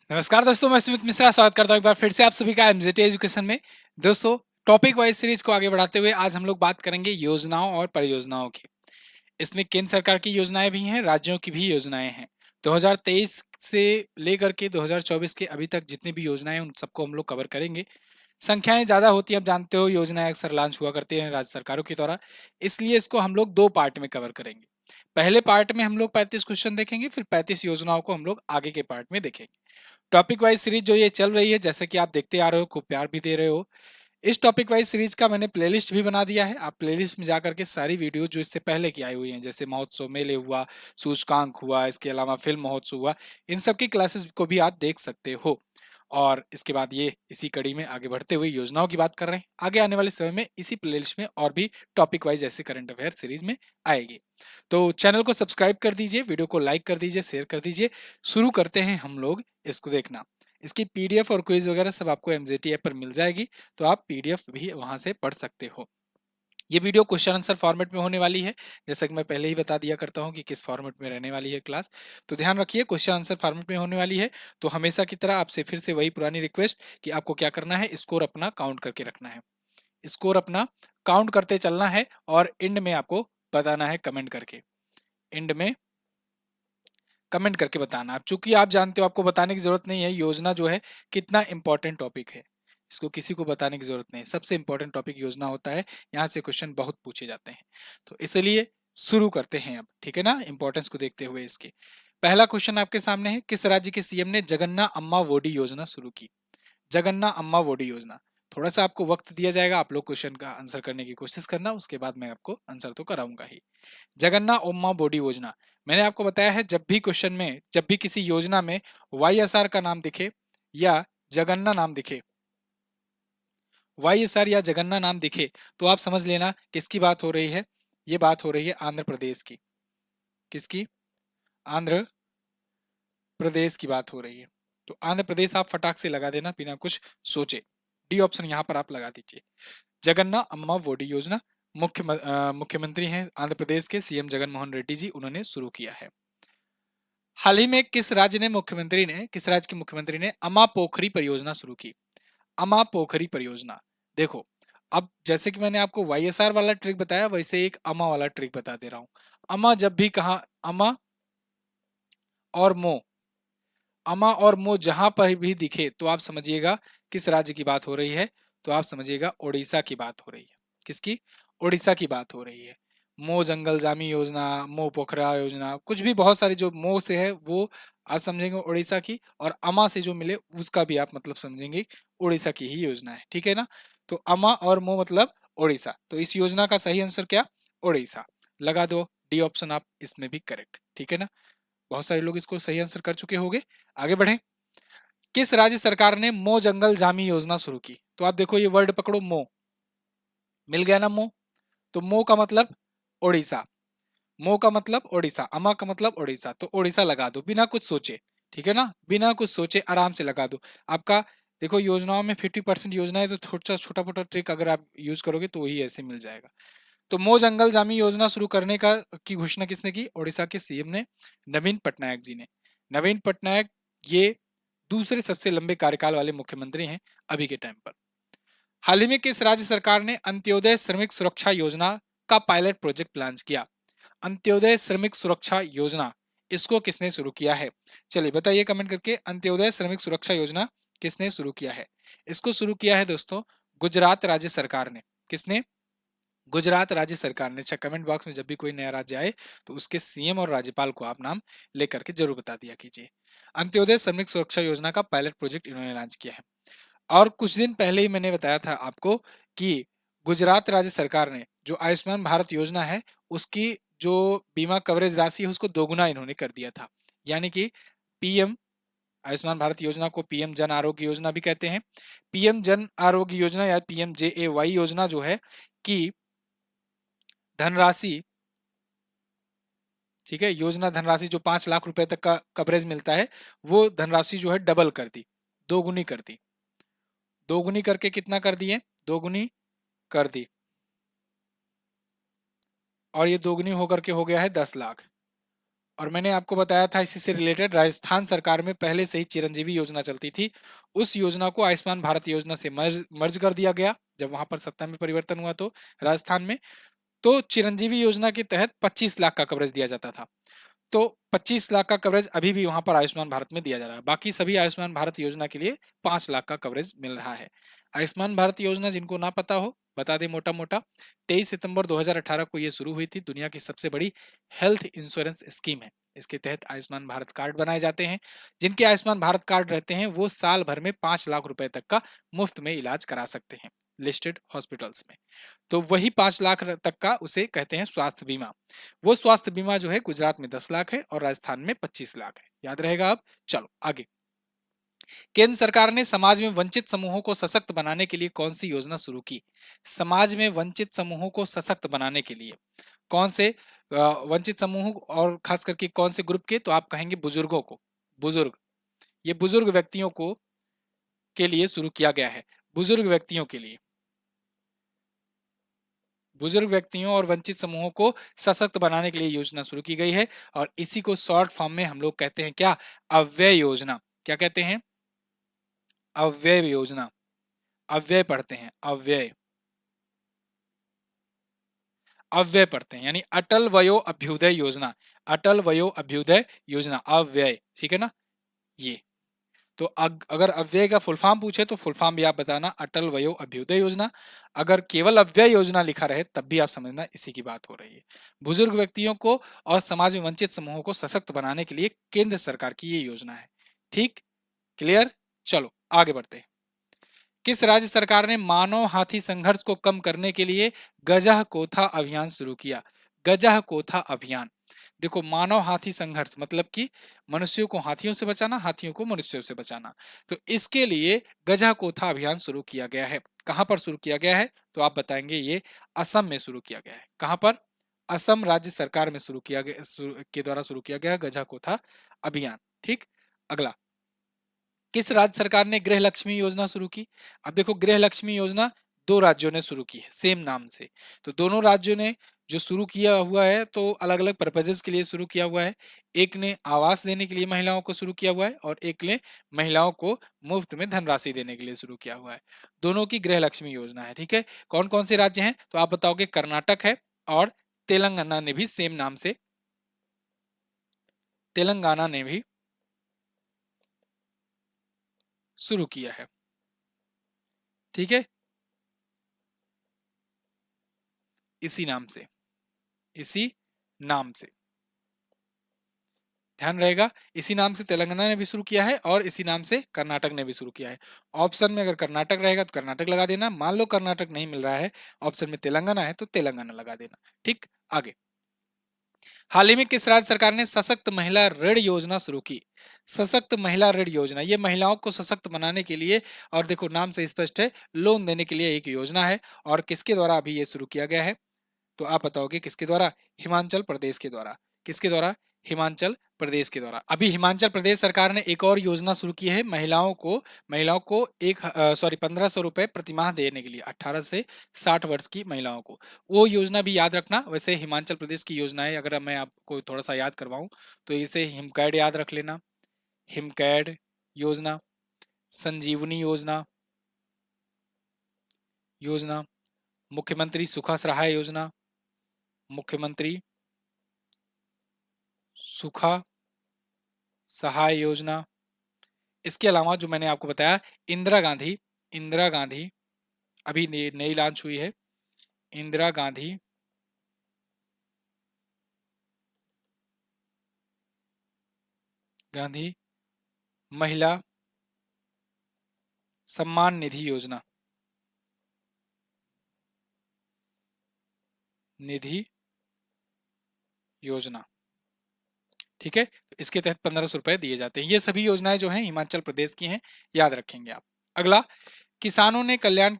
नमस्कार दोस्तों, मैं सुमित मिश्रा स्वागत करता हूं एक बार फिर से आप सभी का एमजेटी एजुकेशन में। दोस्तों, टॉपिक वाइज सीरीज को आगे बढ़ाते हुए आज हम लोग बात करेंगे योजनाओं और परियोजनाओं की। इसमें केंद्र सरकार की योजनाएं भी हैं, राज्यों की भी योजनाएं हैं। 2023 से लेकर के 2024 के अभी तक जितनी भी योजनाएं हैं उन सबको हम लोग कवर करेंगे। संख्याएं ज्यादा होती हैं, आप जानते हो, योजनाएं अक्सर लॉन्च हुआ करती हैं राज्य सरकारों के द्वारा। इसलिए इसको हम लोग दो पार्ट में कवर करेंगे। पहले पार्ट में हम लोग 35 क्वेश्चन देखेंगे, फिर 35 योजनाओं को हम लोग आगे के पार्ट में देखेंगे। टॉपिक वाइज सीरीज जो ये चल रही है, जैसे कि आप देखते आ रहे हो, खूब प्यार भी दे रहे हो। इस टॉपिक वाइज सीरीज का मैंने प्लेलिस्ट भी बना दिया है। आप प्लेलिस्ट में जाकर के सारी वीडियो जो इससे पहले की आई हुई हैं, जैसे महोत्सव मेले हुआ, सूचकांक हुआ, इसके अलावा फिल्म महोत्सव हुआ, इन सब की क्लासेस को भी आप देख सकते हो। और इसके बाद ये इसी कड़ी में आगे बढ़ते हुए योजनाओं की बात कर रहे हैं। आगे आने वाले समय में इसी प्लेलिस्ट में और भी टॉपिक वाइज ऐसे करंट अफेयर सीरीज में आएगी। तो चैनल को सब्सक्राइब कर दीजिए, वीडियो को लाइक कर दीजिए, शेयर कर दीजिए। शुरू करते हैं हम लोग इसको देखना। इसकी पीडीएफ और क्विज वगैरह सब आपको एमजेटी ऐप पर मिल जाएगी, तो आप पीडीएफ भी वहां से पढ़ सकते हो। ये वीडियो क्वेश्चन आंसर फॉर्मेट में होने वाली है, जैसा कि मैं पहले ही बता दिया करता हूं कि किस फॉर्मेट में रहने वाली है क्लास। तो ध्यान रखिए, क्वेश्चन आंसर फॉर्मेट में होने वाली है। तो हमेशा की तरह आपसे फिर से वही पुरानी रिक्वेस्ट कि आपको क्या करना है, स्कोर अपना काउंट करके रखना है। स्कोर अपना काउंट करते चलना है और एंड में आपको बताना है कमेंट करके। एंड में कमेंट करके बताना। अब चूंकि आप जानते हो, आपको बताने की जरूरत नहीं है योजना जो है कितना इंपॉर्टेंट टॉपिक है। इसको किसी को बताने की जरूरत नहीं है, सबसे इंपॉर्टेंट टॉपिक योजना होता है। यहाँ से क्वेश्चन बहुत पूछे जाते हैं। तो इसलिए शुरू करते हैं अब, ठीक है ना, इंपॉर्टेंस को देखते हुए। इसके पहला क्वेश्चन आपके सामने है, किस राज्य के सीएम ने जगन्ना अम्मा वोडी योजना शुरू की? जगन्ना अम्मा वोडी योजना। थोड़ा सा आपको वक्त दिया जाएगा, आप लोग क्वेश्चन का आंसर करने की कोशिश करना, उसके बाद मैं आपको आंसर तो कराऊंगा ही। जगन्ना उम्मा बोडी योजना। मैंने आपको बताया है, जब भी क्वेश्चन में, जब भी किसी योजना में वाईएसआर का नाम दिखे या जगन्ना नाम दिखे, वाईएसआर या जगन्ना नाम दिखे, तो आप समझ लेना किसकी बात हो रही है। ये बात हो रही है आंध्र प्रदेश की। किसकी? आंध्र प्रदेश की बात हो रही है। तो आंध्र प्रदेश आप फटाक से लगा देना बिना कुछ सोचे। डी ऑप्शन यहां पर आप लगा दीजिए। जगन्ना अम्मा वोडी योजना, मुख्यमंत्री हैं आंध्र प्रदेश के सीएम जगन मोहन रेड्डी जी, उन्होंने शुरू किया है। हाल ही में किस राज्य के मुख्यमंत्री ने अमा पोखरी परियोजना शुरू की? अमा पोखरी परियोजना। देखो, अब जैसे कि मैंने आपको वाईएसआर वाला ट्रिक बताया, वैसे एक अमा वाला ट्रिक बता दे रहा हूं। अमा जब भी कहा, अमा और मो, अमा और मो जहां पर भी दिखे तो आप समझिएगा किस राज्य की बात हो रही है। तो आप समझिएगा उड़ीसा की बात हो रही है। किसकी? उड़ीसा की बात हो रही है। मो जंगल जामी योजना, मो पोखरा योजना, कुछ भी, बहुत सारी जो मो से है वो आप समझेंगे उड़ीसा की, और अमा से जो मिले उसका भी आप मतलब समझेंगे उड़ीसा की ही योजना है, ठीक है ना। तो अमा और मो मतलब उड़ीसा। तो इस योजना का सही आंसर क्या? उड़ीसा। लगा दो डी ऑप्शन आप इसमें भी करेक्ट, ठीक है ना। बहुत सारे लोग इसको सही आंसर कर चुके होंगे। आगे बढ़ें। किस राज्य सरकार ने मो जंगल जामी योजना शुरू की? तो आप देखो, ये वर्ड पकड़ो, मो, मिल गया ना मो। तो मो का मतलब ओडिशा, मो का मतलब ओडिशा, अमा का मतलब ओडिशा, तो ओडिशा लगा दो बिना कुछ सोचे, ठीक है ना, बिना कुछ सोचे आराम से लगा दो। आपका देखो, योजनाओं में 50% योजना है, तो छोटा छोटा मोटा ट्रिक अगर आप यूज करोगे तो वही ऐसे मिल जाएगा। तो मो जंगल जामी योजना शुरू करने का की घोषणा किसने की? ओडिशा के सीएम ने, नवीन पटनायक जी ने। नवीन पटनायक ये दूसरे सबसे लंबे कार्यकाल वाले मुख्यमंत्री हैं अभी के टाइम पर। हाल ही में किस राज्य सरकार ने अंत्योदय श्रमिक सुरक्षा योजना का पायलट प्रोजेक्ट लॉन्च किया? अंत्योदय श्रमिक सुरक्षा योजना, इसको किसने शुरू किया है? चलिए बताइए कमेंट करके, अंत्योदय श्रमिक सुरक्षा योजना किसने शुरू किया है? इसको शुरू किया है दोस्तों गुजरात राज्य सरकार ने। किसने? गुजरात राज्य सरकार ने। अच्छा, कमेंट बॉक्स में जब भी कोई नया राज्य आए तो उसके सीएम और राज्यपाल को आप नाम लेकर के जरूर बता दिया कीजिए। अंत्योदय श्रमिक सुरक्षा योजना का पायलट प्रोजेक्ट इन्होंने लॉन्च किया है। और कुछ दिन पहले ही मैंने बताया था आपको कि गुजरात राज्य सरकार ने जो आयुष्मान भारत योजना है उसकी जो बीमा कवरेज राशि है उसको दोगुना इन्होंने कर दिया था। यानी कि पीएम आयुष्मान भारत योजना को पीएम जन आरोग्य योजना भी कहते हैं। पीएम जन आरोग्य योजना या पीएम जेएवाई योजना जो है कि धनराशि, ठीक है, योजना धनराशि जो 5 लाख रुपए तक का कवरेज मिलता है, वो धनराशि जो है डबल कर दी, दोगुनी कर दी। दोगुनी करके कितना कर दिए? दोगुनी कर दी, और ये दोगुनी होकर के हो गया है 10 लाख। और मैंने आपको बताया था इसी से रिलेटेड, राजस्थान सरकार में पहले से ही चिरंजीवी योजना चलती थी। उस योजना को आयुष्मान भारत योजना से मर्ज मर्ज कर दिया गया जब वहां पर सत्ता में परिवर्तन हुआ तो राजस्थान में। तो चिरंजीवी योजना के तहत 25 लाख का कवरेज दिया जाता था। तो 25 लाख का कवरेज अभी भी वहां पर आयुष्मान भारत में दिया जा रहा है। बाकी सभी आयुष्मान भारत योजना के लिए 5 लाख का कवरेज मिल रहा है। आयुष्मान भारत योजना जिनको ना पता हो बता दें मोटा मोटा, 23 सितंबर 2018 को ये शुरू हुई थी। दुनिया की सबसे बड़ी हेल्थ इंश्योरेंस स्कीम है। इसके तहत आयुष्मान भारत कार्ड बनाए जाते हैं। जिनके आयुष्मान भारत कार्ड रहते हैं वो साल भर में 5 लाख रुपए तक का मुफ्त में इलाज करा सकते हैं लिस्टेड हॉस्पिटल्स में। तो वही 5 लाख तक का उसे कहते हैं स्वास्थ्य बीमा। वो स्वास्थ्य बीमा जो है गुजरात में 10 लाख है और राजस्थान में 25 लाख है। याद रहेगा अब। चलो आगे। केंद्र सरकार ने समाज में वंचित समूहों को सशक्त बनाने के लिए कौन सी योजना शुरू की? समाज में वंचित समूहों को सशक्त बनाने के लिए कौन से वंचित समूह और खास करके कौन से ग्रुप के? तो आप कहेंगे बुजुर्गों को। बुजुर्ग, ये बुजुर्ग व्यक्तियों को के लिए शुरू किया गया है। बुजुर्ग व्यक्तियों के लिए, बुजुर्ग व्यक्तियों और वंचित समूहों को सशक्त बनाने के लिए योजना शुरू की गई है। और इसी को शॉर्ट फॉर्म में हम लोग कहते हैं क्या? अव्यय योजना। क्या कहते हैं? अव्यय योजना। अव्यय पढ़ते हैं, अव्यय। अव्यय पढ़ते हैं यानी अटल वयो अभ्युदय योजना। अटल वयो अभ्युदय योजना, अव्यय। ठीक है ना? ये तो अगर अव्यय का फुल फॉर्म पूछे तो फुल फॉर्म भी आप बताना, अटल वयो अभ्युदय योजना। अगर केवल अव्यय योजना लिखा रहे तब भी आप समझना इसी की बात हो रही है। बुजुर्ग व्यक्तियों को और समाज में वंचित समूहों को सशक्त बनाने के लिए केंद्र सरकार की ये योजना है। ठीक, क्लियर? चलो आगे बढ़ते हैं। किस राज्य सरकार ने मानव हाथी संघर्ष को कम करने के लिए गजह कोथा अभियान शुरू किया? गजह कोथा अभियान। देखो, मानव हाथी संघर्ष मतलब कि मनुष्यों को हाथियों से बचाना, हाथियों को मनुष्यों से बचाना। तो इसके लिए गजह कोथा अभियान शुरू किया गया है। कहां पर शुरू किया गया है? तो आप बताएंगे ये असम में शुरू किया गया है। कहां पर? असम राज्य सरकार में शुरू किया गया, के द्वारा शुरू किया गया गजह कोथा अभियान। ठीक, अगला। किस राज्य सरकार ने गृह लक्ष्मी योजना शुरू की? अब देखो, गृह लक्ष्मी योजना दो राज्यों ने शुरू की है सेम नाम से। तो दोनों राज्यों ने जो शुरू किया हुआ है तो अलग अलग पर्पजेस के लिए शुरू किया हुआ है। एक ने आवास देने के लिए महिलाओं को शुरू किया हुआ है और एक ने महिलाओं को मुफ्त में धनराशि देने के लिए शुरू किया हुआ है। दोनों की गृह लक्ष्मी योजना है। ठीक है, कौन कौन से राज्य हैं? तो आप बताओगे कर्नाटक है और तेलंगाना ने भी सेम नाम से, तेलंगाना ने भी शुरू किया है। ठीक है, इसी नाम से, इसी नाम से ध्यान रहेगा। इसी नाम से तेलंगाना ने भी शुरू किया है और इसी नाम से कर्नाटक ने भी शुरू किया है। ऑप्शन में अगर कर्नाटक रहेगा तो कर्नाटक लगा देना। मान लो कर्नाटक नहीं मिल रहा है, ऑप्शन में तेलंगाना है तो तेलंगाना लगा देना। ठीक, आगे। हाल ही में किस राज्य सरकार ने सशक्त महिला ऋण योजना शुरू की? सशक्त महिला ऋण योजना, ये महिलाओं को सशक्त बनाने के लिए, और देखो नाम से स्पष्ट है, लोन देने के लिए एक योजना है। और किसके द्वारा अभी ये शुरू किया गया है? तो आप बताओगे किसके द्वारा? हिमाचल प्रदेश के द्वारा। किसके द्वारा? हिमाचल प्रदेश के द्वारा। अभी हिमाचल प्रदेश सरकार ने एक और योजना शुरू की है महिलाओं को एक 1500 रुपए प्रतिमाह देने के लिए, 18 से 60 वर्ष की महिलाओं को। वो योजना भी याद रखना। वैसे हिमाचल प्रदेश की योजनाएं अगर मैं आपको थोड़ा सा याद करवाऊं तो इसे हिमकैड याद रख लेना। हिमकैड योजना, संजीवनी योजना, योजना मुख्यमंत्री सुखा सहाय योजना, मुख्यमंत्री सुखा सहाय योजना। इसके अलावा जो मैंने आपको बताया, इंदिरा गांधी, इंदिरा गांधी अभी नई लॉन्च हुई है, इंदिरा गांधी गांधी महिला सम्मान निधि योजना, निधि योजना। ठीक है, तो इसके तहत 1500 रुपए दिए जाते हैं। ये सभी योजनाएं जो हैं हिमाचल प्रदेश की हैं, याद रखेंगे आप। अगला, किसानों के कल्याण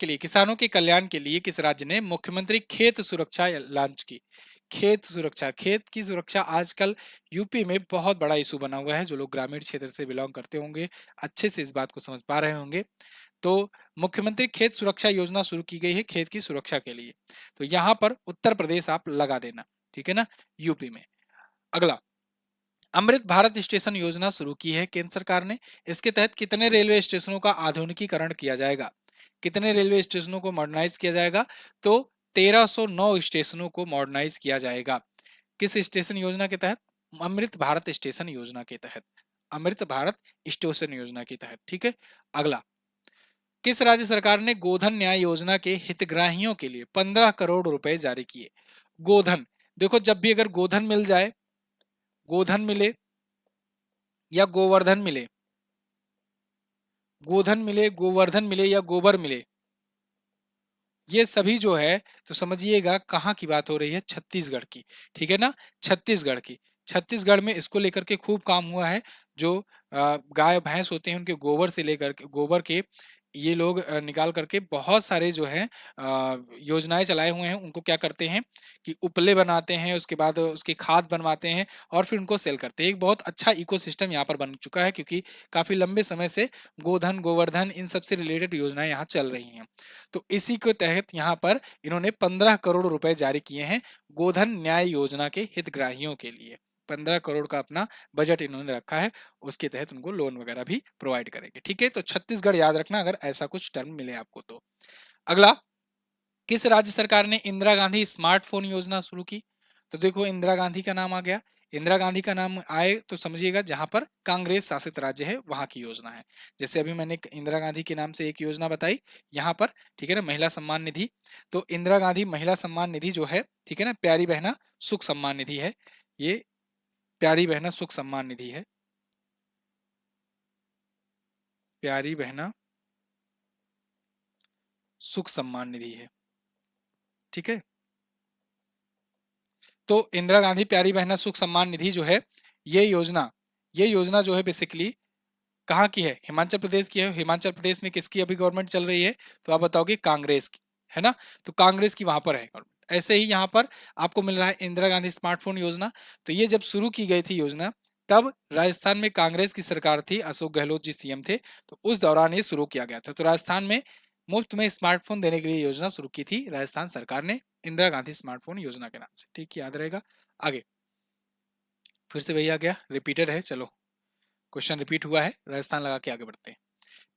के लिए किस राज्य ने मुख्यमंत्री खेत सुरक्षा लॉन्च की? खेत सुरक्षा, खेत की सुरक्षा आजकल यूपी में बहुत बड़ा इशू बना हुआ है। जो लोग ग्रामीण क्षेत्र से बिलोंग करते होंगे अच्छे से इस बात को समझ पा रहे होंगे। तो मुख्यमंत्री खेत सुरक्षा योजना शुरू की गई है खेत की सुरक्षा के लिए। तो यहां पर उत्तर प्रदेश आप लगा देना। ठीक है ना, यूपी में। अगला, अमृत भारत स्टेशन योजना शुरू की है केंद्र सरकार ने। इसके तहत कितने रेलवे स्टेशनों का आधुनिकीकरण किया जाएगा? कितने रेलवे स्टेशनों को मॉडर्नाइज किया जाएगा? तो 1309 स्टेशनों को मॉडर्नाइज किया जाएगा। किस स्टेशन योजना के तहत? अमृत भारत स्टेशन योजना के तहत। अमृत भारत स्टेशन योजना के तहत। ठीक है। अगला, किस राज्य सरकार ने गोधन न्याय योजना के हितग्राहियों के लिए 15 करोड़ रुपए जारी किए? गोधन, देखो जब भी अगर गोधन मिल जाए, गोधन मिले या गोवर्धन मिले, गोधन मिले, गोवर्धन मिले या गोबर मिले, ये सभी जो है तो समझिएगा कहाँ की बात हो रही है? छत्तीसगढ़ की। ठीक है ना, छत्तीसगढ़ की। छत्तीसगढ़ में इसको लेकर के खूब काम हुआ है। जो गाय भैंस होते हैं उनके गोबर से लेकर के, गोबर के ये लोग निकाल करके बहुत सारे जो हैं योजनाएं चलाए हुए हैं। उनको क्या करते हैं कि उपले बनाते हैं, उसके बाद उसकी खाद बनवाते हैं और फिर उनको सेल करते हैं। एक बहुत अच्छा इकोसिस्टम यहाँ पर बन चुका है, क्योंकि काफी लंबे समय से गोधन गोवर्धन इन सबसे रिलेटेड योजनाएं यहाँ चल रही हैं। तो इसी के तहत यहाँ पर इन्होंने 15 करोड़ रुपए जारी किए हैं गोधन न्याय योजना के हितग्राहियों के लिए। 15 करोड़ का अपना बजट इन्होंने रखा है, उसके तहत उनको लोन वगैरह भी प्रोवाइड करेंगे। ठीक है, तो छत्तीसगढ़ याद रखना अगर ऐसा कुछ टर्म मिले आपको तो। अगला, किस राज्य सरकार ने इंदिरा गांधी स्मार्टफोन योजना शुरू की? तो देखो इंदिरा गांधी का नाम आ गया। इंदिरा गांधी का नाम आए तो समझिएगा जहां पर कांग्रेस शासित राज्य है वहां की योजना है। जैसे अभी मैंने इंदिरा गांधी के नाम से एक योजना बताई यहाँ पर, ठीक है ना, महिला सम्मान निधि। तो इंदिरा गांधी महिला सम्मान निधि जो है, ठीक है ना, प्यारी बहना सुख सम्मान निधि है। ये प्यारी बहना सुख सम्मान निधि है। प्यारी बहना सुख सम्मान निधि है। ठीक है, तो इंदिरा गांधी प्यारी बहना सुख सम्मान निधि जो है, ये योजना जो है बेसिकली कहाँ की है? हिमाचल प्रदेश की है। हिमाचल प्रदेश में किसकी अभी गवर्नमेंट चल रही है? तो आप बताओगे कांग्रेस की, है ना। तो कांग्रेस की वहां पर है गवर्नमेंट। ऐसे ही यहाँ पर आपको मिल रहा है इंदिरा गांधी स्मार्टफोन योजना। तो ये जब शुरू की गई थी योजना, तब राजस्थान में कांग्रेस की सरकार थी, अशोक गहलोत जी सीएम थे। तो उस दौरान ये शुरू किया गया था। तो राजस्थान में मुफ्त में स्मार्टफोन देने के लिए योजना शुरू की थी राजस्थान सरकार ने, इंदिरा गांधी स्मार्टफोन योजना के नाम से। ठीक, याद रहेगा। आगे फिर से वही आ गया, रिपीटेड है। चलो, क्वेश्चन रिपीट हुआ है, राजस्थान लगा के आगे बढ़ते हैं।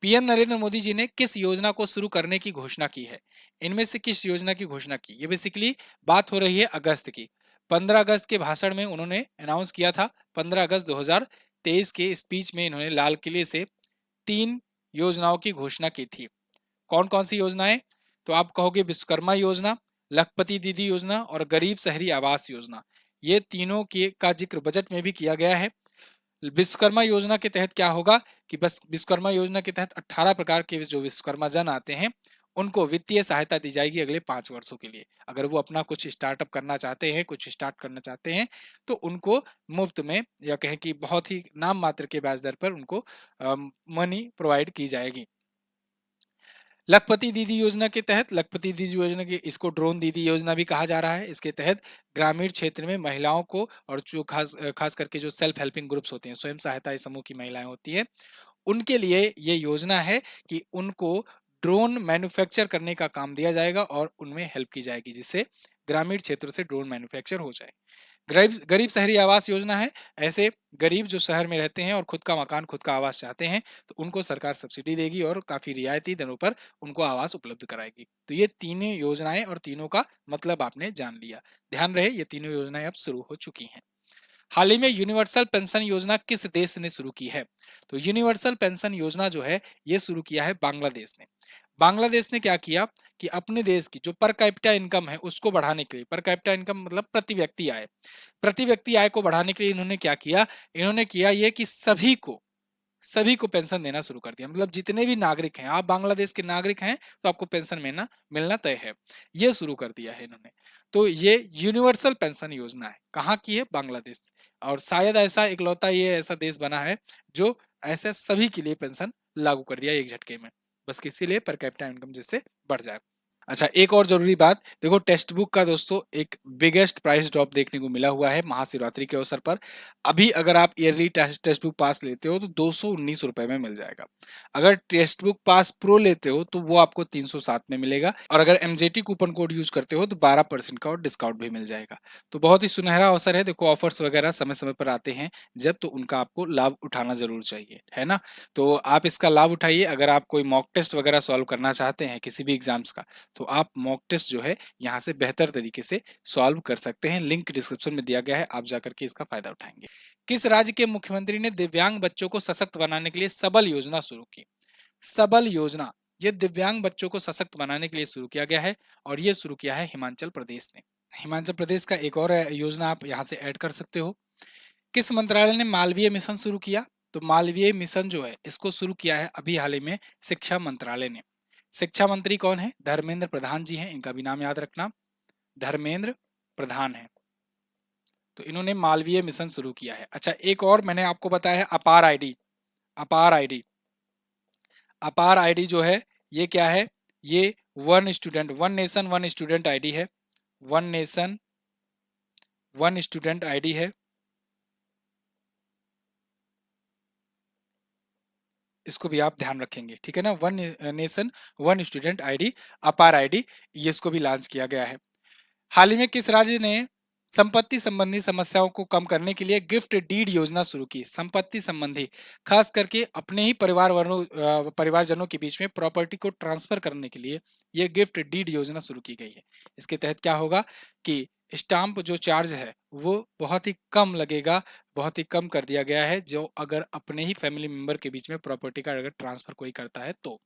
पीएम नरेंद्र मोदी जी ने किस योजना को शुरू करने की घोषणा की है? इनमें से किस योजना की घोषणा की? ये बेसिकली बात हो रही है अगस्त की। 15 अगस्त के भाषण में उन्होंने अनाउंस किया था। 15 अगस्त 2023 के स्पीच में इन्होंने लाल किले से 3 योजनाओं की घोषणा की थी। कौन कौन सी योजनाएं? तो आप कहोगे विश्वकर्मा योजना, लखपति दीदी योजना और गरीब शहरी आवास योजना। ये तीनों के का जिक्र बजट में भी किया गया है। विश्वकर्मा योजना के तहत क्या होगा कि बस विश्वकर्मा योजना के तहत 18 प्रकार के जो विश्वकर्मा जन आते हैं उनको वित्तीय सहायता दी जाएगी अगले 5 वर्षों के लिए। अगर वो अपना कुछ स्टार्टअप करना चाहते हैं, कुछ स्टार्ट करना चाहते हैं, तो उनको मुफ्त में या कहें कि बहुत ही नाम मात्र के ब्याज दर पर उनको मनी प्रोवाइड की जाएगी। लखपति दीदी योजना के तहत, लखपति दीदी योजना की, इसको ड्रोन दीदी योजना भी कहा जा रहा है। इसके तहत ग्रामीण क्षेत्र में महिलाओं को, और जो खास खास करके जो सेल्फ हेल्पिंग ग्रुप्स होते हैं, स्वयं सहायता समूह की महिलाएं होती है, उनके लिए ये योजना है कि उनको ड्रोन मैन्युफैक्चर करने का काम दिया जाएगा और उनमें हेल्प की जाएगी, जिससे ग्रामीण क्षेत्रों से ड्रोन मैन्युफैक्चर हो जाए। गरीब गरीब शहरी आवास योजना है। ऐसे गरीब जो शहर में रहते हैं और खुद का मकान, खुद का आवास चाहते हैं, तो उनको सरकार सब्सिडी देगी और काफी रियायती दरों पर उनको आवास उपलब्ध कराएगी। तो ये तीनों योजनाएं और तीनों का मतलब आपने जान लिया। ध्यान रहे, ये तीनों योजनाएं अब शुरू हो चुकी हैं। हाल ही में यूनिवर्सल पेंशन योजना किस देश ने शुरू की है? तो यूनिवर्सल पेंशन योजना जो है ये शुरू किया है बांग्लादेश ने। बांग्लादेश ने क्या किया कि अपने देश की जो पर कैपिटा इनकम है उसको बढ़ाने के लिए, पर कैपिटा इनकम मतलब प्रति व्यक्ति आय, प्रति व्यक्ति आय को बढ़ाने के लिए इन्होंने क्या किया? इन्होंने किया ये कि सभी को पेंशन देना शुरू कर दिया। मतलब जितने भी नागरिक हैं, आप बांग्लादेश के नागरिक हैं तो आपको पेंशन मिलना मिलना तय है। ये शुरू कर दिया है इन्होंने। तो ये यूनिवर्सल पेंशन योजना है, कहाँ की है? बांग्लादेश। और शायद ऐसा इकलौता ये ऐसा देश बना है जो ऐसे सभी के लिए पेंशन लागू कर दिया एक झटके में, बस किसी लिए पर कैपिटा इनकम जिससे बढ़ जाए। अच्छा, एक और जरूरी बात देखो, टेक्स्ट बुक का दोस्तों एक बिगेस्ट प्राइस ड्रॉप देखने को मिला हुआ है महाशिवरात्रि के अवसर पर। अभी अगर आप ईयरली टेक्स्ट बुक पास लेते हो तो 219 रुपए में मिल जाएगा। अगर टेक्स्ट बुक पास प्रो लेते हो तो वो आपको 307 में मिलेगा, और अगर एमजेटी कूपन कोड यूज करते हो तो 12% का और डिस्काउंट भी मिल जाएगा। तो बहुत ही सुनहरा अवसर है। देखो, ऑफर्स वगैरह समय समय पर आते हैं जब, तो उनका आपको लाभ उठाना जरूर चाहिए, है ना। तो आप इसका लाभ उठाइए। अगर आप कोई मॉक टेस्ट वगैरह सॉल्व करना चाहते हैं किसी भी एग्जाम्स का, तो आप मॉक टेस्ट जो है यहाँ से बेहतर तरीके से सॉल्व कर सकते हैं। लिंक डिस्क्रिप्शन में दिया गया है, आप जाकर के इसका फायदा उठाएंगे। किस राज्य के मुख्यमंत्री ने दिव्यांग बच्चों को सशक्त बनाने के लिए सबल योजना शुरू की? सबल योजना, ये दिव्यांग बच्चों को सशक्त बनाने के लिए शुरू किया गया है, और ये शुरू किया है हिमाचल प्रदेश ने। हिमाचल प्रदेश का एक और योजना आप यहाँ से ऐड कर सकते हो। किस मंत्रालय ने मालवीय मिशन शुरू किया? तो मालवीय मिशन जो है इसको शुरू किया है अभी हाल ही में शिक्षा मंत्रालय ने। शिक्षा मंत्री कौन है? धर्मेंद्र प्रधान जी हैं, इनका भी नाम याद रखना, धर्मेंद्र प्रधान है। तो इन्होंने मालवीय मिशन शुरू किया है। अच्छा, एक और मैंने आपको बताया है अपार ID. APAAR ID, APAAR ID जो है ये क्या है? ये one student one nation one student ID है। One nation one student ID है। इसको भी आप ध्यान रखेंगे, ठीक है ना। One nation one student ID, APAAR ID, ये इसको भी लॉन्च किया गया है। हाल ही में किस राज्य ने संपत्ति संबंधी समस्याओं को कम करने के लिए गिफ्ट डीड योजना शुरू की? संपत्ति संबंधी, खास करके अपने ही परिवारजनों के बीच में प्रॉपर्टी को ट्रांसफर करने के लिए ये गिफ्ट डीड योजना शुरू की गई है। इसके तहत क्या होगा कि स्टाम्प जो चार्ज है वो बहुत ही कम लगेगा, बहुत ही कम कर दिया गया है, जो अगर अपने ही फैमिली मेंबर के बीच में प्रॉपर्टी का अगर ट्रांसफर कोई करता है तो।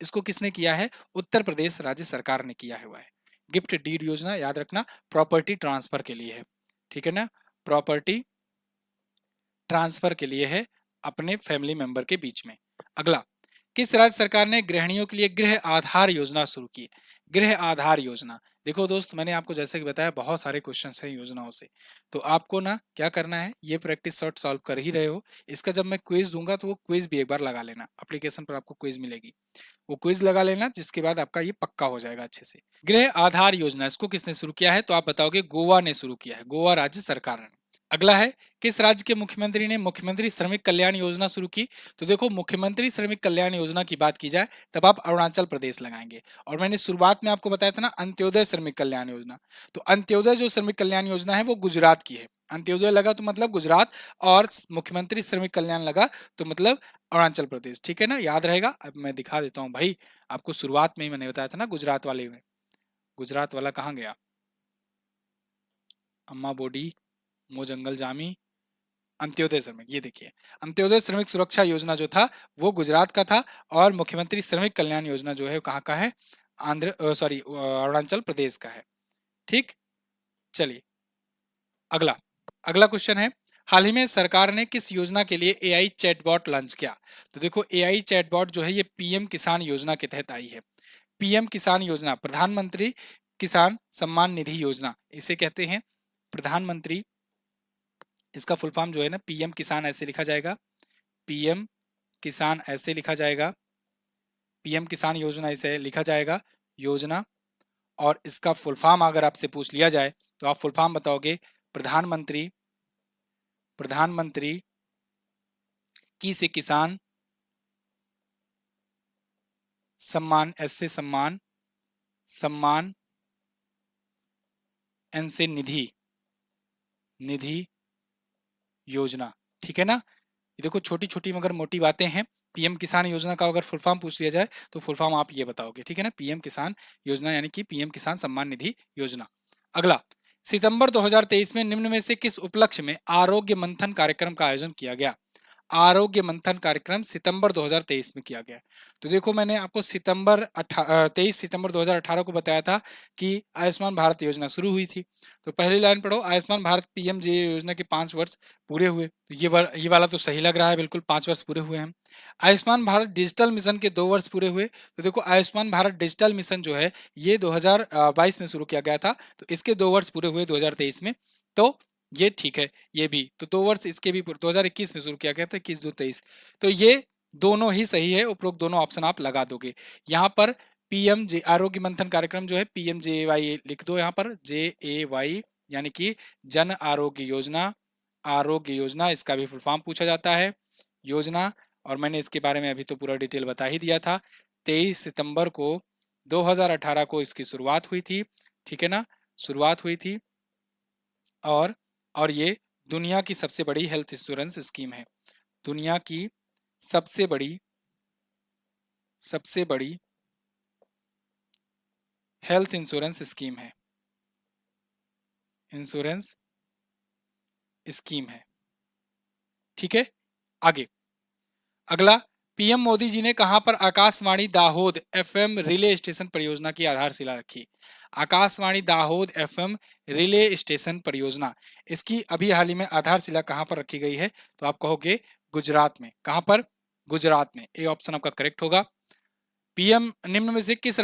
इसको किसने किया है? उत्तर प्रदेश राज्य सरकार ने किया हुआ है। गिफ्ट डीड योजना याद रखना प्रॉपर्टी ट्रांसफर के लिए है, ठीक है ना। प्रॉपर्टी ट्रांसफर के लिए है अपने फैमिली मेंबर के बीच में। अगला, किस राज्य सरकार ने गृहिणियों के लिए गृह आधार योजना शुरू की? गृह आधार योजना, देखो दोस्त, मैंने आपको जैसे कि बताया बहुत सारे क्वेश्चन हैं योजनाओं से। तो आपको ना क्या करना है, ये प्रैक्टिस शॉर्ट सॉल्व कर ही रहे हो, इसका जब मैं क्विज दूंगा तो वो क्विज भी एक बार लगा लेना। एप्लीकेशन पर आपको क्विज मिलेगी, वो क्विज लगा लेना, जिसके बाद आपका ये पक्का हो जाएगा अच्छे से। गृह आधार योजना, इसको किसने शुरू किया है? तो आप बताओगे गोवा ने शुरू किया है, गोवा राज्य सरकार ने। अगला है, किस राज्य के मुख्यमंत्री ने मुख्यमंत्री श्रमिक कल्याण योजना शुरू की? तो देखो, मुख्यमंत्री श्रमिक कल्याण योजना की बात की जाए तब आप अरुणाचल प्रदेश लगाएंगे। और मैंने शुरुआत में आपको बताया था ना अंत्योदय श्रमिक कल्याण योजना, तो अंत्योदय जो श्रमिक कल्याण योजना है वो गुजरात की है। अंत्योदय लगा तो मतलब गुजरात, और मुख्यमंत्री श्रमिक कल्याण लगा तो मतलब अरुणाचल प्रदेश, ठीक है ना, याद रहेगा। अब मैं दिखा देता हूँ भाई आपको, शुरुआत में ही मैंने बताया था ना गुजरात वाले में। गुजरात वाला कहाँ गया? अम्मा बोडी, मो जंगल जामी, अंत्योदय श्रमिक, ये देखिए, अंत्योदय श्रमिक सुरक्षा योजना जो था वो गुजरात का था, और मुख्यमंत्री श्रमिक कल्याण योजना जो है कहाँ का है? अरुणाचल प्रदेश का है। ठीक, चलिए अगला। अगला क्वेश्चन है, हाल ही में सरकार ने किस योजना के लिए एआई चैटबॉट लॉन्च किया? तो देखो, एआई चैटबॉट जो है ये पीएम किसान योजना के तहत आई है। पीएम किसान योजना, प्रधानमंत्री किसान सम्मान निधि योजना इसे कहते हैं। प्रधानमंत्री, इसका फुल फॉर्म जो है ना पीएम किसान ऐसे लिखा जाएगा, पीएम किसान ऐसे लिखा जाएगा, पीएम किसान योजना इसे लिखा जाएगा, योजना। और इसका फुल फॉर्म अगर आपसे पूछ लिया जाए तो आप फुल फॉर्म बताओगे, प्रधानमंत्री, प्रधानमंत्री की से किसान सम्मान, ऐसे सम्मान, सम्मान एन से निधि, निधि योजना, ठीक है ना। ये देखो छोटी छोटी मगर मोटी बातें हैं। पीएम किसान योजना का अगर फुल फॉर्म पूछ लिया जाए तो फुल फॉर्म आप ये बताओगे, ठीक है ना, पीएम किसान योजना यानी कि पीएम किसान सम्मान निधि योजना। अगला, सितंबर 2023 में निम्न में से किस उपलक्ष्य में आरोग्य मंथन कार्यक्रम का आयोजन किया गया? आरोग्य मंथन कार्यक्रम सितंबर 2023 में किया गया। तो देखो, मैंने आपको 23 सितंबर 2018 को बताया था कि आयुष्मान भारत योजना शुरू हुई थी। तो पहली लाइन पढ़ो, आयुष्मान भारत पीएमजे योजना के 5 वर्ष पूरे हुए। तो ये वाला तो सही लग रहा है, बिल्कुल 5 वर्ष पूरे हुए हैं। आयुष्मान भारत डिजिटल मिशन के 2 वर्ष पूरे हुए। तो देखो, आयुष्मान भारत डिजिटल मिशन जो है ये 2022 में शुरू किया गया था, तो इसके 2 वर्ष पूरे हुए 2023 में। तो ये ठीक है, ये भी तो 2 वर्ष इसके भी 2021 में शुरू किया गया था, 21 2 23। तो ये दोनों ही सही है, उपरोक्त दोनों ऑप्शन आप लगा दोगे। यहाँ पर पीएम जे आरोग्य मंथन कार्यक्रम जो है PMJAY लिख दो यहाँ पर, JAY यानी कि जन आरोग्य योजना। आरोग्य योजना इसका भी फुल फॉर्म पूछा जाता है, योजना। और मैंने इसके बारे में अभी तो पूरा डिटेल बता ही दिया था। 23 सितंबर को 2018 को इसकी शुरुआत हुई थी, ठीक है ना, शुरुआत हुई थी। और ये दुनिया की सबसे बड़ी हेल्थ इंश्योरेंस स्कीम है। दुनिया की सबसे बड़ी हेल्थ इंश्योरेंस स्कीम है, इंश्योरेंस स्कीम है, ठीक है। आगे अगला, पीएम मोदी जी ने कहां पर Akashvani Dahod FM relay station परियोजना की आधारशिला रखी? Akashvani Dahod FM relay station परियोजना, इसकी अभी हाल ही में आधारशिला कहां पर रखी गई है? तो आप कहोगे गुजरात में। कहां पर? गुजरात में। ए ऑप्शन आपका करेक्ट होगा। पीएम निम्न में से किस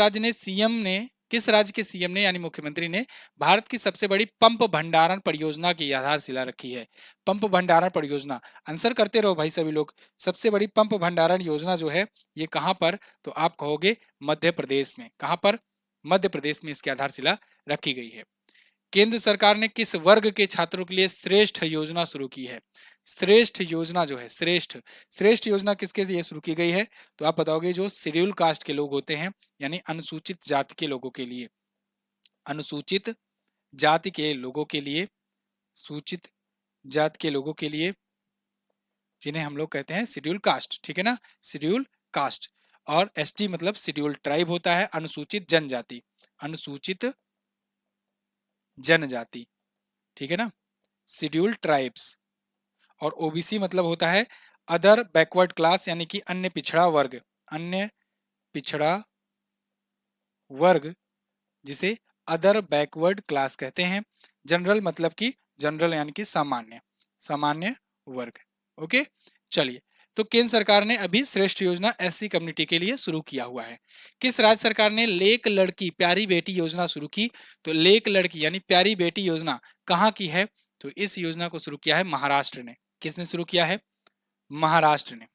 राज्य के सीएम ने यानी मुख्यमंत्री ने भारत की सबसे बड़ी पंप भंडारण परियोजना की आधारशिला रखी है? पंप भंडारण परियोजना, आंसर करते रहो भाई सभी लोग। सबसे बड़ी पंप भंडारण योजना जो है ये कहां पर? तो आप कहोगे मध्य प्रदेश में। कहां पर? मध्य प्रदेश में इसकी आधारशिला रखी गई है। केंद्र सरकार ने किस वर्ग के छात्रों के लिए श्रेष्ठ योजना शुरू की है? श्रेष्ठ योजना जो है, श्रेष्ठ योजना किसके लिए शुरू की गई है? तो आप बताओगे जो शेड्यूल कास्ट के लोग होते हैं, यानी अनुसूचित जाति के लोगों के लिए, अनुसूचित जाति के लोगों के लिए, सूचित जाति के लोगों के लिए, जिन्हें हम लोग कहते हैं शेड्यूल कास्ट, ठीक है ना, शेड्यूल कास्ट। और एसटी मतलब शेड्यूल ट्राइब होता है, अनुसूचित जनजाति, अनुसूचित जनजाति, ठीक है ना, शेड्यूल ट्राइब्स। और ओबीसी मतलब होता है अदर बैकवर्ड क्लास, यानी कि अन्य पिछड़ा वर्ग, अन्य पिछड़ा वर्ग, जिसे अदर बैकवर्ड क्लास कहते हैं। जनरल मतलब कि जनरल यानी कि सामान्य, सामान्य वर्ग। ओके, चलिए। तो केंद्र सरकार ने अभी श्रेष्ठ योजना एससी कम्युनिटी के लिए शुरू किया हुआ है। किस राज्य सरकार ने लेक लड़की प्यारी बेटी योजना शुरू की? तो लेक लड़की यानी प्यारी बेटी योजना कहाँ की है? तो इस योजना को शुरू किया है महाराष्ट्र ने। किसने शुरू किया है? महाराष्ट्र ने,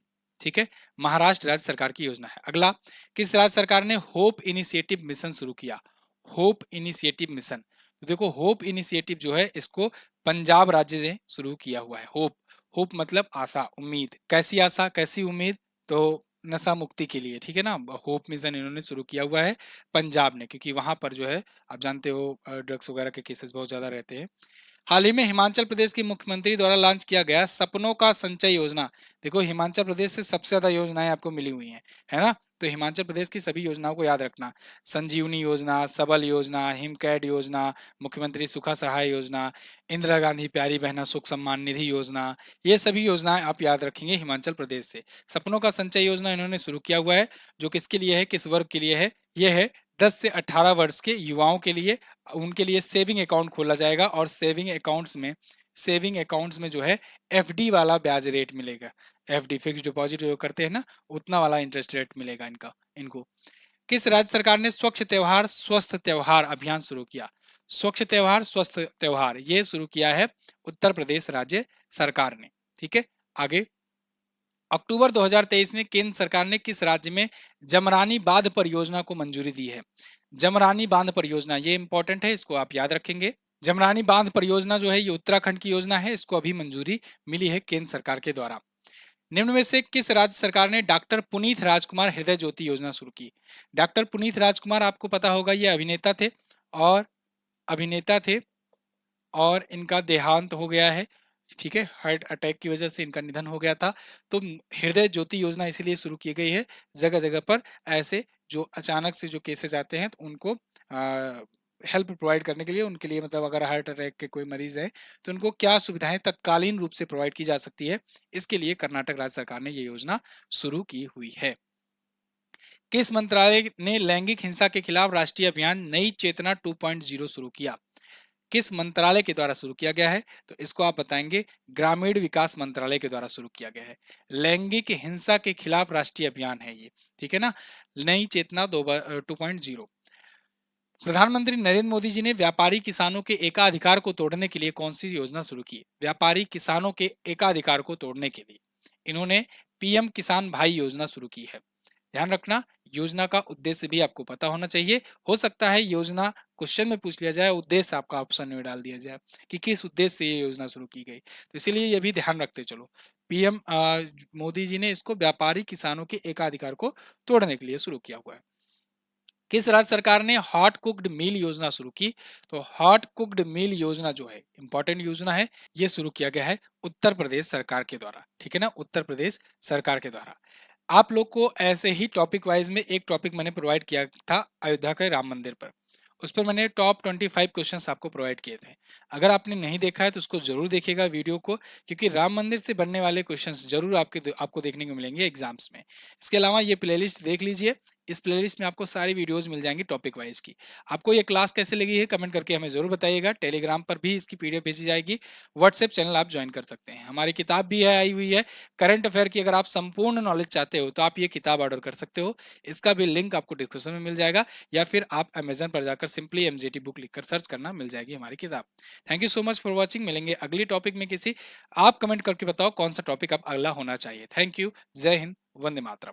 ठीक है। महाराष्ट्र राज्य सरकार की योजना है। अगला, किस राज्य सरकार ने होप इनिशिएटिव मिशन शुरू किया? होप इनिशिएटिव मिशन, तो देखो होप इनिशिएटिव जो है इसको पंजाब राज्य ने शुरू किया हुआ है। होप, होप मतलब आशा, उम्मीद। कैसी आशा, कैसी उम्मीद? तो नशा मुक्ति के लिए, ठीक है ना। होप मिशन इन्होंने शुरू किया हुआ है पंजाब ने, क्योंकि वहां पर जो है आप जानते हो ड्रग्स वगैरह के केसेस बहुत ज्यादा रहते हैं। हाल ही में हिमाचल प्रदेश के मुख्यमंत्री द्वारा लॉन्च किया गया सपनों का संचय योजना, देखो हिमाचल प्रदेश से सबसे ज्यादा योजनाएं आपको मिली हुई हैं, है ना। तो हिमाचल प्रदेश की सभी योजनाओं को याद रखना। संजीवनी योजना, सबल योजना, हिमकैड योजना, मुख्यमंत्री सुखा सहाय योजना, इंदिरा गांधी प्यारी बहना सुख सम्मान निधि योजना, ये सभी योजनाएं आप याद रखेंगे हिमाचल प्रदेश से। सपनों का संचय योजना इन्होंने शुरू किया हुआ है, जो किसके लिए है, किस वर्ग के लिए है? यह है 10 से 18 वर्ष के युवाओं के लिए। उनके लिए सेविंग अकाउंट खोला जाएगा, और सेविंग अकाउंट्स में जो है एफडी वाला ब्याज रेट मिलेगा। एफडी फिक्स डिपॉजिट जो करते हैं ना, उतना वाला इंटरेस्ट रेट मिलेगा इनको। किस राज्य सरकार ने स्वच्छ त्योहार स्वस्थ त्योहार अभियान शुरू किया? स्वच्छ त्योहार स्वस्थ त्योहार ये शुरू किया है उत्तर प्रदेश राज्य सरकार ने, ठीक है। आगे, अक्टूबर 2023 में केंद्र सरकार ने किस राज्य में जमरानी बांध परियोजना को मंजूरी दी है? जमरानी बांध परियोजना ये इंपॉर्टेंट है, इसको आप याद रखेंगे। जमरानी बांध परियोजना जो है ये उत्तराखंड की योजना है, इसको अभी मंजूरी मिली है केंद्र सरकार के द्वारा। निम्न में से किस राज्य सरकार ने डॉक्टर पुनीत राजकुमार हृदय ज्योति योजना शुरू की? डॉक्टर पुनीत राजकुमार आपको पता होगा, ये और अभिनेता थे और इनका देहांत हो गया है, ठीक है, हार्ट अटैक की वजह से इनका निधन हो गया था। तो हृदय ज्योति योजना इसीलिए शुरू की गई है, जगह जगह पर ऐसे जो अचानक से जो केसेस आते हैं तो उनको हेल्प प्रोवाइड करने के लिए, उनके लिए मतलब अगर हार्ट अटैक के कोई मरीज है तो उनको क्या सुविधाएं तत्कालीन रूप से प्रोवाइड की जा सकती है, इसके लिए कर्नाटक राज्य सरकार ने ये योजना शुरू की हुई है। किस मंत्रालय ने लैंगिक हिंसा के खिलाफ राष्ट्रीय अभियान नई चेतना 2.0 शुरू किया? किस मंत्रालय के द्वारा शुरू किया गया है? तो इसको आप बताएंगे ग्रामीण विकास मंत्रालय के द्वारा शुरू किया गया है। लैंगिक हिंसा के खिलाफ राष्ट्रीय अभियान है ये, ठीक है ना, नई चेतना 2.0। प्रधानमंत्री नरेंद्र मोदी जी ने व्यापारी किसानों के एकाधिकार को तोड़ने के लिए कौन सी योजना शुरू की? व्यापारी किसानों के एकाधिकार को तोड़ने के लिए इन्होंने पीएम किसान भाई योजना शुरू की है। ध्यान रखना, योजना का उद्देश्य भी आपको पता होना चाहिए। हो सकता है योजना क्वेश्चन में पूछ लिया जाए, उद्देश्य आपका ऑप्शन में डाल दिया जाए कि किस उद्देश्य से ये योजना शुरू की गई, तो इसीलिए ये भी ध्यान रखते चलो। पीएम मोदी जी ने इसको व्यापारी किसानों के एकाधिकार को तोड़ने के लिए शुरू किया हुआ है। किस राज्य सरकार ने हॉट कुक्ड मील योजना शुरू की? तो हॉट कुक्ड मील योजना जो है इंपॉर्टेंट योजना है, ये शुरू किया गया है उत्तर प्रदेश सरकार के द्वारा, ठीक है ना, उत्तर प्रदेश सरकार के द्वारा। आप लोग को ऐसे ही टॉपिक वाइज में एक टॉपिक मैंने प्रोवाइड किया था अयोध्या के राम मंदिर पर, उस पर मैंने टॉप 25 क्वेश्चंस आपको प्रोवाइड किए थे। अगर आपने नहीं देखा है तो उसको जरूर देखिएगा वीडियो को, क्योंकि राम मंदिर से बनने वाले क्वेश्चंस जरूर आपको देखने को मिलेंगे एग्जाम्स में। इसके अलावा ये प्लेलिस्ट देख लीजिए, इस प्लेलिस्ट में आपको सारी वीडियोस मिल जाएंगी टॉपिक वाइज की। आपको ये क्लास कैसे लगी है कमेंट करके हमें जरूर बताइएगा। टेलीग्राम पर भी इसकी पीडीएफ भेजी जाएगी, व्हाट्सएप चैनल आप ज्वाइन कर सकते हैं। हमारी किताब भी है आई हुई है करंट अफेयर की, अगर आप संपूर्ण नॉलेज चाहते हो तो आप ये किताब ऑर्डर कर सकते हो। इसका भी लिंक आपको डिस्क्रिप्शन में मिल जाएगा, या फिर आप अमेजन पर जाकर सिंपली एमजीटी बुक लिखकर सर्च करना, मिल जाएगी हमारी किताब। Thank you so much for watching. मिलेंगे अगली टॉपिक में किसी। आप कमेंट करके बताओ कौन सा टॉपिक आप अगला होना चाहिए। Thank you. जय हिंद, वंदे मातरम।